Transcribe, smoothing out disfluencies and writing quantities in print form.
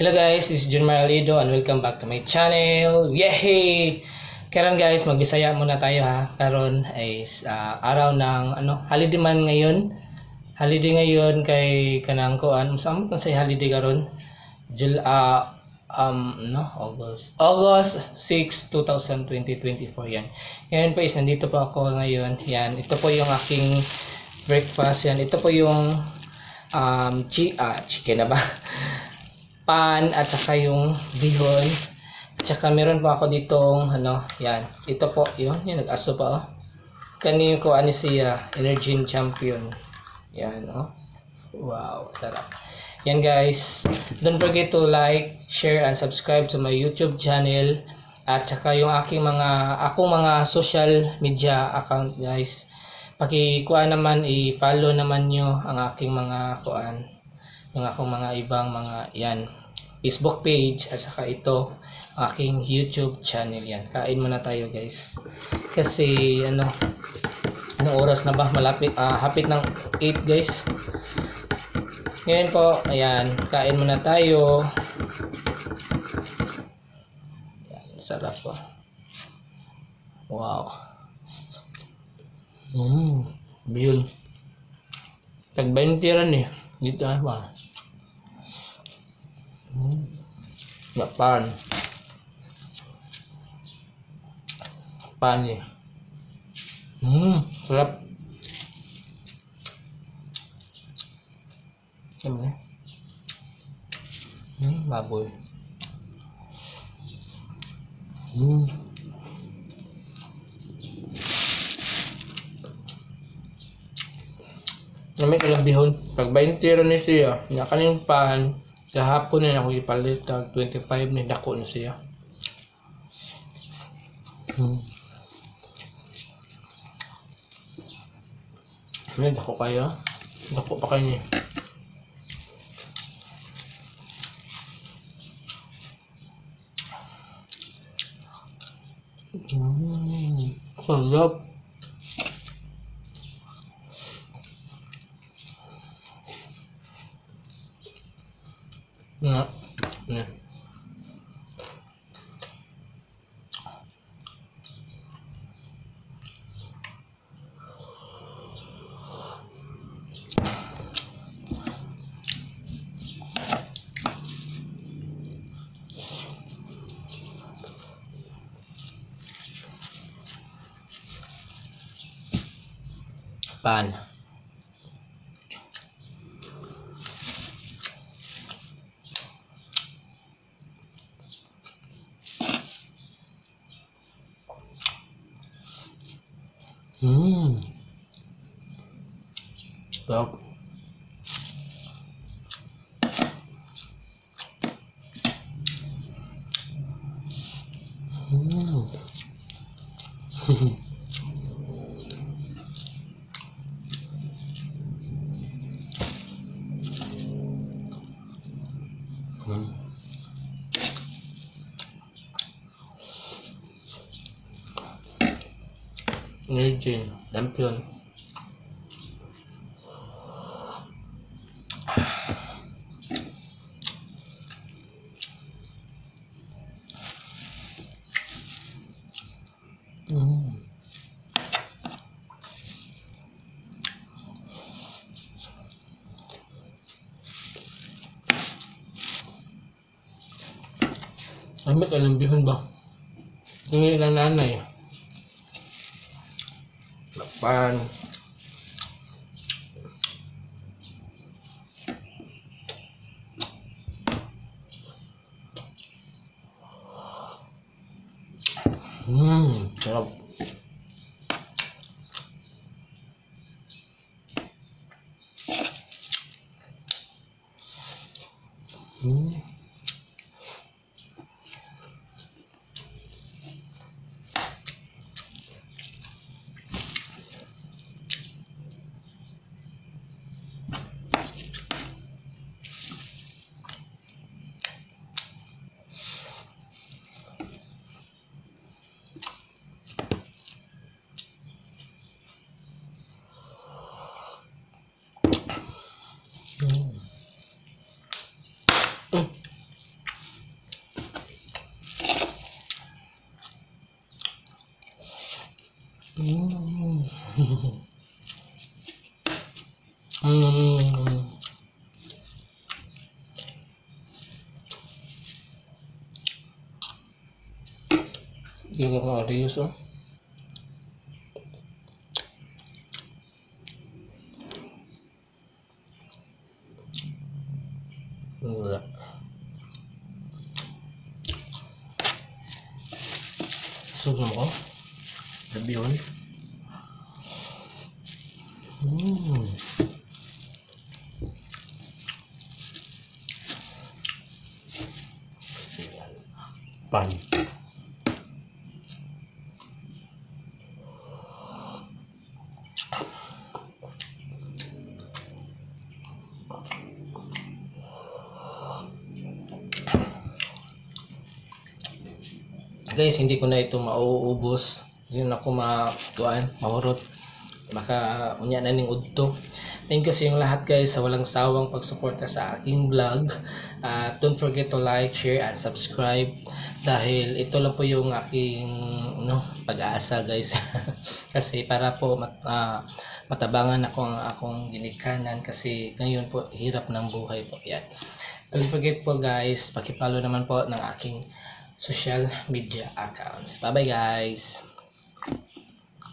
Hello guys, this is Junmar Alido and welcome back to my channel. Yay! Karon guys, magbisaya muna tayo ha. Karon ay araw ng holiday man ngayon. Holiday ngayon kay kanang kuan. Saan mo say holiday karon? August 6, 2024 yan. Ngayon pa nandito po ako ngayon. Yan, ito po yung aking breakfast yan. Ito po yung chicken na ba? Pan at saka yung bihon. At saka meron pa ako ditong yan. Ito po, yung nag-aso pa oh. Kanino ko siya, Energy Champion. Yan oh. Wow, sarap. Yan guys. Don't forget to like, share and subscribe to my YouTube channel at saka yung akong mga social media account guys. Paki-kuan naman i-follow naman nyo ang aking mga kuan. Yung akong mga ibang mga yan Facebook page at saka ito aking YouTube channel yan. Kain muna tayo guys kasi anong oras na ba? Malapit hapit ng 8 guys. Ngayon po ayan, kain muna tayo. Yan, sarap po. Wow. Bihon tag 20 ran eh dito ba. Pan eh. Sarap. Ano? Baboy. May kalang bihon. Pag 20 ron ni siya, nga kaning pan, kahapon na ako ipalit, tag 25 ni dako na siya. May dako kayo? Dako pa kayo niya. Sarap. Nah. Pan. Stop. Energy Champion. Ay, may kalang bihon ba? Yung ilang nanay. Pan. Sarap. Yung mga Oreos, oh. Wala. Sobrang ko. Grabe yun. Pan. Guys, hindi ko na ito mauubos. Hindi na ako mahurot. Baka unya na ning udto. Thank you sa yung lahat guys sa walang sawang pagsuporta sa aking vlog. Don't forget to like, share, and subscribe. Dahil ito lang po yung aking pag-aasa guys. Kasi para po matabangan ako ang akong ginikanan. Kasi ngayon po hirap ng buhay po. Yan. Don't forget po guys, paki-follow naman po ng aking social media accounts. Bye bye guys!